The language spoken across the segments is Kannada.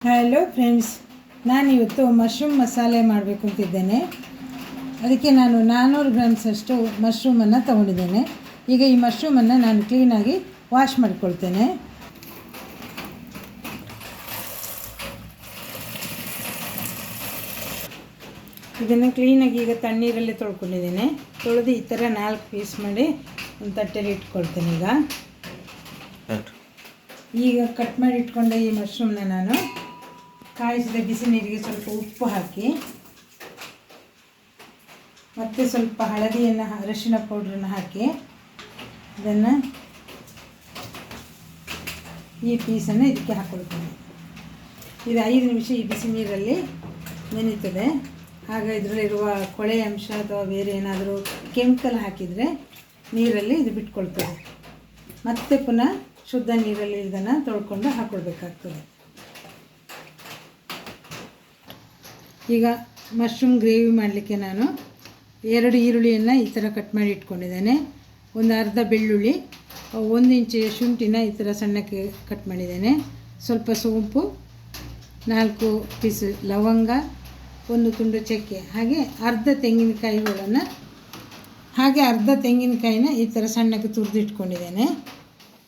ಹಲೋ ಫ್ರೆಂಡ್ಸ್, ನಾನಿವತ್ತು ಮಶ್ರೂಮ್ ಮಸಾಲೆ ಮಾಡಬೇಕು ಅಂತಿದ್ದೇನೆ. ಅದಕ್ಕೆ ನಾನು 400 ಗ್ರಾಮ್ಸಷ್ಟು ಮಶ್ರೂಮನ್ನು ತೊಗೊಂಡಿದ್ದೇನೆ. ಈಗ ಈ ಮಶ್ರೂಮನ್ನು ನಾನು ಕ್ಲೀನಾಗಿ ವಾಶ್ ಮಾಡಿಕೊಳ್ತೇನೆ. ಇದನ್ನು ಕ್ಲೀನಾಗಿ ಈಗ ತಣ್ಣೀರಲ್ಲಿ ತೊಳ್ಕೊಂಡಿದ್ದೇನೆ. ತೊಳೆದು ಈ ಥರ 4 ಪೀಸ್ ಮಾಡಿ ಒಂದು ತಟ್ಟೆಯಲ್ಲಿ ಇಟ್ಕೊಳ್ತೇನೆ. ಈಗ ಕಟ್ ಮಾಡಿ ಇಟ್ಕೊಂಡ ಈ ಮಶ್ರೂಮ್ನ ನಾನು ಕಾಯಿಸಿದ ಬಿಸಿ ನೀರಿಗೆ ಸ್ವಲ್ಪ ಉಪ್ಪು ಹಾಕಿ ಮತ್ತು ಸ್ವಲ್ಪ ಹಳದಿಯನ್ನು ಅರಿಶಿಣ ಪೌಡ್ರನ್ನು ಹಾಕಿ ಇದನ್ನು ಈ ಪೀಸನ್ನು ಇದಕ್ಕೆ ಹಾಕ್ಕೊಳ್ತೇನೆ. ಇದು 5 ನಿಮಿಷ ಈ ಬಿಸಿ ನೀರಲ್ಲಿ ನೆನೀತದೆ. ಆಗ ಇದರಲ್ಲಿರುವ ಕೊಳೆ ಅಂಶ ಅಥವಾ ಬೇರೆ ಏನಾದರೂ ಕೆಮಿಕಲ್ ಹಾಕಿದರೆ ನೀರಲ್ಲಿ ಇದು ಬಿಟ್ಕೊಳ್ತದೆ. ಮತ್ತೆ ಪುನಃ ಶುದ್ಧ ನೀರಲ್ಲಿ ಇದನ್ನು ತೊಳ್ಕೊಂಡು ಹಾಕ್ಕೊಳ್ಬೇಕಾಗ್ತದೆ. ಈಗ ಮಶ್ರೂಮ್ ಗ್ರೇವಿ ಮಾಡಲಿಕ್ಕೆ ನಾನು 2 ಈರುಳ್ಳಿಯನ್ನು ಈ ಥರ ಕಟ್ ಮಾಡಿ ಇಟ್ಕೊಂಡಿದ್ದೇನೆ. ಒಂದು ಅರ್ಧ ಬೆಳ್ಳುಳ್ಳಿ, 1 ಇಂಚು ಶುಂಠಿನ ಈ ಥರ ಸಣ್ಣಕ್ಕೆ ಕಟ್ ಮಾಡಿದ್ದೇನೆ. ಸ್ವಲ್ಪ ಸೋಂಪು, 4 ಪೀಸ್ ಲವಂಗ, 1 ತುಂಡು ಚಕ್ಕೆ, ಹಾಗೆ ಅರ್ಧ ತೆಂಗಿನಕಾಯಿನ ಈ ಥರ ಸಣ್ಣಕ್ಕೆ ತುರಿದಿಟ್ಕೊಂಡಿದ್ದೇನೆ.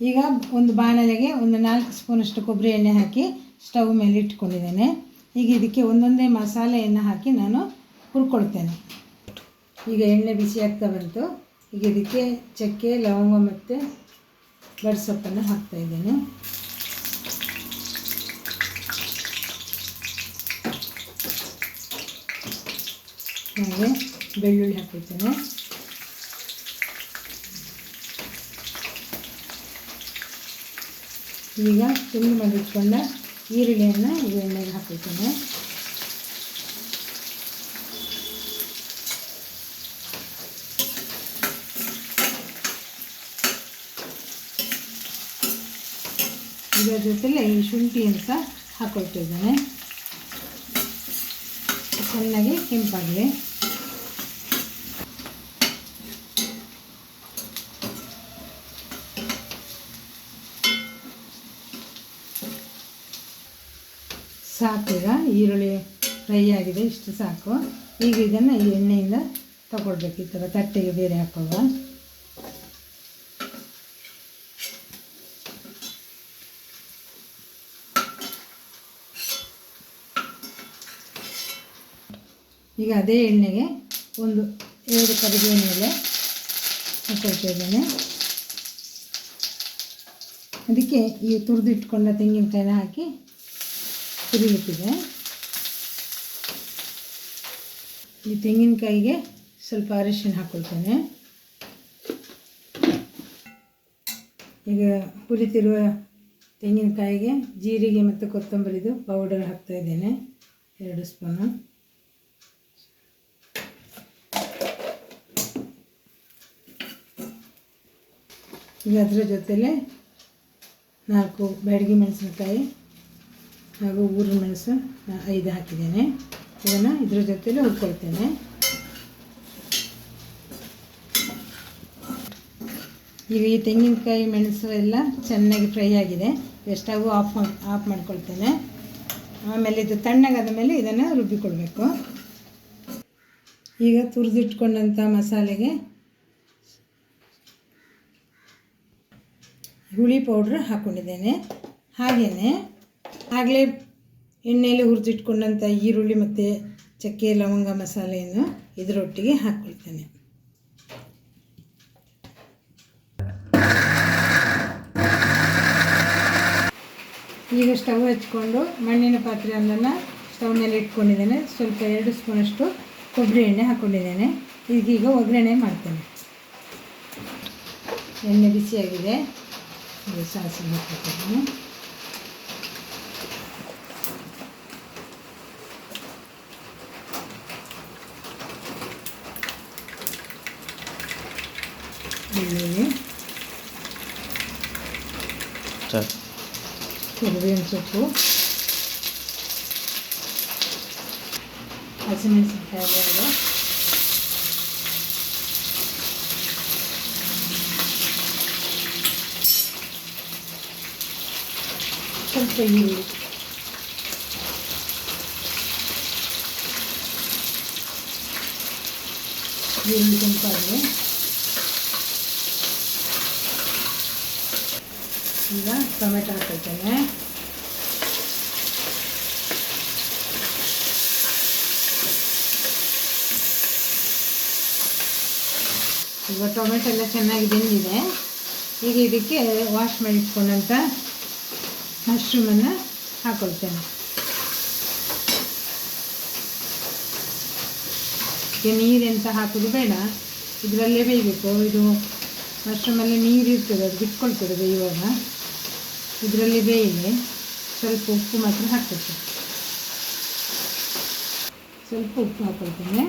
ಈಗ ಒಂದು ಬಾಣಲೆಗೆ ಒಂದು 4 ಸ್ಪೂನಷ್ಟು ಕೊಬ್ಬರಿ ಎಣ್ಣೆ ಹಾಕಿ ಸ್ಟವ್ ಮೇಲೆ ಇಟ್ಕೊಂಡಿದ್ದೇನೆ. ಈಗ ಇದಕ್ಕೆ ಒಂದೊಂದೇ ಮಸಾಲೆಯನ್ನು ಹಾಕಿ ನಾನು ಹುರ್ಕೊಳ್ತೇನೆ. ಈಗ ಎಣ್ಣೆ ಬಿಸಿ ಆಗ್ತಾ ಬಂತು. ಈಗ ಇದಕ್ಕೆ ಚಕ್ಕೆ, ಲವಂಗ ಮತ್ತು ಬಡ್ಸೊಪ್ಪನ್ನು ಹಾಕ್ತಾಯಿದ್ದೇನೆ. ಹಾಗೆ ಬೆಳ್ಳುಳ್ಳಿ ಹಾಕ್ಕೊಳ್ತೇನೆ. ಈಗ ತುಂಡು ಮಾಡಿಟ್ಕೊಂಡ ಈರುಳ್ಳಿಯನ್ನು ಈಗ ಎಣ್ಣೆಗೆ ಹಾಕ್ಕೊಳ್ತೇನೆ. ಇದರ ಜೊತೆಲೆ ಈ ಶುಂಠಿಯನ್ನು ಸಹ ಹಾಕ್ಕೊಳ್ತಿದ್ದೇನೆ. ಚೆನ್ನಾಗಿ ಕೆಂಪಾಗಲಿ. ಸಾಕು, ಈಗ ಈರುಳ್ಳಿ ಫ್ರೈ ಆಗಿದೆ, ಇಷ್ಟು ಸಾಕು. ಈಗ ಇದನ್ನು ಈ ಎಣ್ಣೆಯಿಂದ ತಗೊಳ್ಬೇಕು. ಈ ಥರ ತಟ್ಟೆಗೆ ಬೇರೆ ಹಾಕೊಳ್ಳುವ. ಈಗ ಅದೇ ಎಣ್ಣೆಗೆ 2 ಕರಿಬೇವಿನ ಎಲೆ ಹಾಕೊಳ್ತಾ ಇದ್ದೇನೆ. ಅದಕ್ಕೆ ಈ ತುರಿದಿಟ್ಕೊಂಡ ತೆಂಗಿನಕಾಯಿನ ಹಾಕಿ ಹುರಿಲಿಕ್ಕಿದೆ. ಈ ತೆಂಗಿನಕಾಯಿಗೆ ಸ್ವಲ್ಪ ಅರಿಶಿಣ ಹಾಕ್ಕೊಳ್ತೇನೆ. ಈಗ ಹುರಿತಿರುವ ತೆಂಗಿನಕಾಯಿಗೆ ಜೀರಿಗೆ ಮತ್ತು ಕೊತ್ತಂಬರಿದು ಪೌಡರ್ ಹಾಕ್ತಾಯಿದ್ದೇನೆ, 2 ಸ್ಪೂನು. ಈಗ ಅದರ ಜೊತೆಲೆ 4 ಬ್ಯಾಡಗಿ ಮೆಣಸಿನಕಾಯಿ ಹಾಗೂ ಊರಿನ ಮೆಣಸು 5 ಹಾಕಿದ್ದೇನೆ. ಇದನ್ನು ಇದರ ಜೊತೆಲೆ ಹುರ್ಕೊಳ್ತೇನೆ. ಈಗ ಈ ತೆಂಗಿನಕಾಯಿ ಮೆಣಸು ಎಲ್ಲ ಚೆನ್ನಾಗಿ ಫ್ರೈ ಆಗಿದೆ. ಸ್ಟವ್ ಆಫ್ ಮಾಡ್ಕೊಳ್ತೇನೆ. ಆಮೇಲೆ ಇದು ತಣ್ಣಗಾದ ಮೇಲೆ ಇದನ್ನು ರುಬ್ಬಿಕೊಳ್ಬೇಕು. ಈಗ ತುರಿದಿಟ್ಕೊಂಡಂಥ ಮಸಾಲೆಗೆ ಹುಳಿ ಪೌಡ್ರ್ ಹಾಕ್ಕೊಂಡಿದ್ದೇನೆ. ಹಾಗೆಯೇ ಆಗಲೇ ಎಣ್ಣೆಯಲ್ಲಿ ಹುರಿದಿಟ್ಕೊಂಡಂಥ ಈರುಳ್ಳಿ ಮತ್ತು ಚಕ್ಕೆ, ಲವಂಗ ಮಸಾಲೆಯನ್ನು ಇದರೊಟ್ಟಿಗೆ ಹಾಕ್ಕೊಳ್ತೇನೆ. ಈಗ ಸ್ಟವ್ ಹಚ್ಕೊಂಡು ಮಣ್ಣಿನ ಪಾತ್ರೆಯೊಂದನ್ನು ಸ್ಟವ್ ಮೇಲೆ ಇಟ್ಕೊಂಡಿದ್ದೇನೆ. ಸ್ವಲ್ಪ 2 ಸ್ಪೂನಷ್ಟು ಕೊಬ್ಬರಿ ಎಣ್ಣೆ ಹಾಕ್ಕೊಂಡಿದ್ದೇನೆ. ಈಗ ಒಗ್ಗರಣೆ ಮಾಡ್ತೇನೆ. ಎಣ್ಣೆ ಬಿಸಿಯಾಗಿದೆ. ಸಾಸಿವೆ ಹಾಕ್ಕೊಳ್ತೇನೆ. ಬೆಳ್ಳುಳ್ಳಿ, ಕರಿಬೇವಿನ ಸೊಪ್ಪು, ಹಸಿಮೆಣಸಿನಕಾಯಿ 2, ಸ್ವಲ್ಪ ಈರುಳ್ಳಿ, ಈರುಳ್ಳಿ ಕೆಂಪಾಗಲಿ. ಈಗ ಟೊಮೆಟೊ ಹಾಕ್ಕೊಳ್ತೇನೆ. ಈಗ ಟೊಮೆಟೊ ಎಲ್ಲ ಚೆನ್ನಾಗಿ ಬೆಂದಿದೆ. ಈಗ ಇದಕ್ಕೆ ವಾಶ್ ಮಾಡಿ ಇಟ್ಕೊಂಡಂಥ ಮಶ್ರೂಮನ್ನು ಹಾಕ್ಕೊಳ್ತೇನೆ. ನೀರೆಂತ ಹಾಕೋದು ಬೇಡ, ಇದರಲ್ಲೇ ಬೇಯಬೇಕು. ಇದು ಮಶ್ರೂಮಲ್ಲಿ ನೀರು ಇರ್ತದೆ, ಅದು ಬಿಟ್ಕೊಳ್ತದೆ ಬೇಯುವಾಗ. ಇದರಲ್ಲಿ ಬೇಯಲಿ. ಸ್ವಲ್ಪ ಉಪ್ಪು ಮಾತ್ರ ಹಾಕ್ಕೊಳ್ತೇನೆ. ಸ್ವಲ್ಪ ಉಪ್ಪು ಹಾಕ್ಕೊಳ್ತೇನೆ.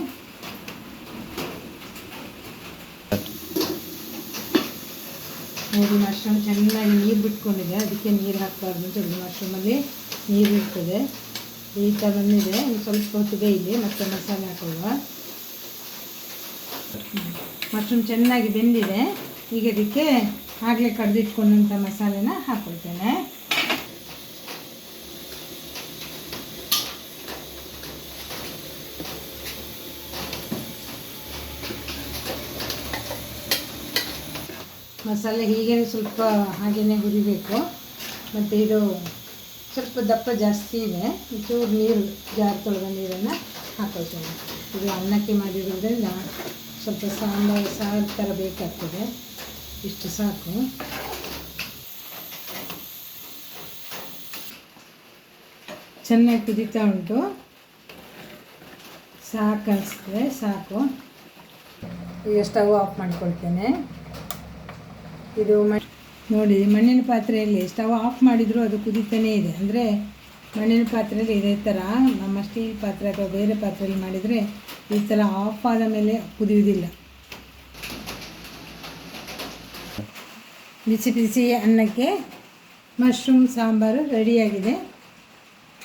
ನೋಡಿ, ಮಶ್ರೂಮ್ ಚೆನ್ನಾಗಿ ನೀರು ಬಿಟ್ಕೊಂಡಿದೆ, ಅದಕ್ಕೆ ನೀರು ಹಾಕಬಾರ್ದು ಅಂತ ಹೇಳಿ. ಮಶ್ರೂಮಲ್ಲಿ ನೀರು ಇರ್ತದೆ. ಬೇಯ್ತಾ ಬಂದಿದೆ, ಸ್ವಲ್ಪ ಹೊತ್ತು ಬೇಯಲಿ, ಮತ್ತು ಮಸಾಲೆ ಹಾಕೊಳ್ಳುವ. ಮಶ್ರೂಮ್ ಚೆನ್ನಾಗಿ ಬೆಂದಿದೆ. ಈಗ ಇದಕ್ಕೆ ಆಗಲೇ ಕಡ್ದಿಟ್ಕೊಂಡಂಥ ಮಸಾಲೆನ ಹಾಕ್ಕೊಳ್ತೇನೆ. ಮಸಾಲೆ ಹೀಗೆ ಸ್ವಲ್ಪ ಹಾಗೆಯೇ ಹುರಿಬೇಕು. ಮತ್ತು ಇದು ಸ್ವಲ್ಪ ದಪ್ಪ ಜಾಸ್ತಿ ಇದೆ, ಚೂರು ನೀರು, ಜಾರ್ ತೊಳೆದ ನೀರನ್ನು ಹಾಕ್ಕೊಳ್ತೇನೆ. ಇದು ಅನ್ನಕ್ಕೆ ಮಾಡಿರೋದ್ರಿಂದ ಸ್ವಲ್ಪ ಸಾರು ಥರ ಬೇಕಾಗ್ತದೆ. ಇಷ್ಟು ಸಾಕು. ಚೆನ್ನಾಗಿ ಕುದೀತಾ ಉಂಟು, ಸಾಕು ಅನಿಸ್ತದೆ, ಸಾಕು. ಈಗ ಸ್ಟವ್ ಆಫ್ ಮಾಡ್ಕೊಳ್ತೇನೆ. ಇದು ನೋಡಿ, ಮಣ್ಣಿನ ಪಾತ್ರೆಯಲ್ಲಿ ಸ್ಟವ್ ಆಫ್ ಮಾಡಿದರೂ ಅದು ಕುದೀತಾನೇ ಇದೆ. ಅಂದರೆ ಮಣ್ಣಿನ ಪಾತ್ರೆಯಲ್ಲಿ ಇದೇ ಥರ, ನಮ್ಮ ಸ್ಟೀಲ್ ಪಾತ್ರೆ ಅಥವಾ ಬೇರೆ ಪಾತ್ರೆಯಲ್ಲಿ ಮಾಡಿದರೆ ಈ ಥರ ಆಫ್ ಆದ ಮೇಲೆ ಕುದಿಯುವುದಿಲ್ಲ. ಬಿಸಿ ಬಿಸಿ ಅನ್ನಕ್ಕೆ ಮಶ್ರೂಮ್ ಸಾಂಬಾರು ರೆಡಿಯಾಗಿದೆ.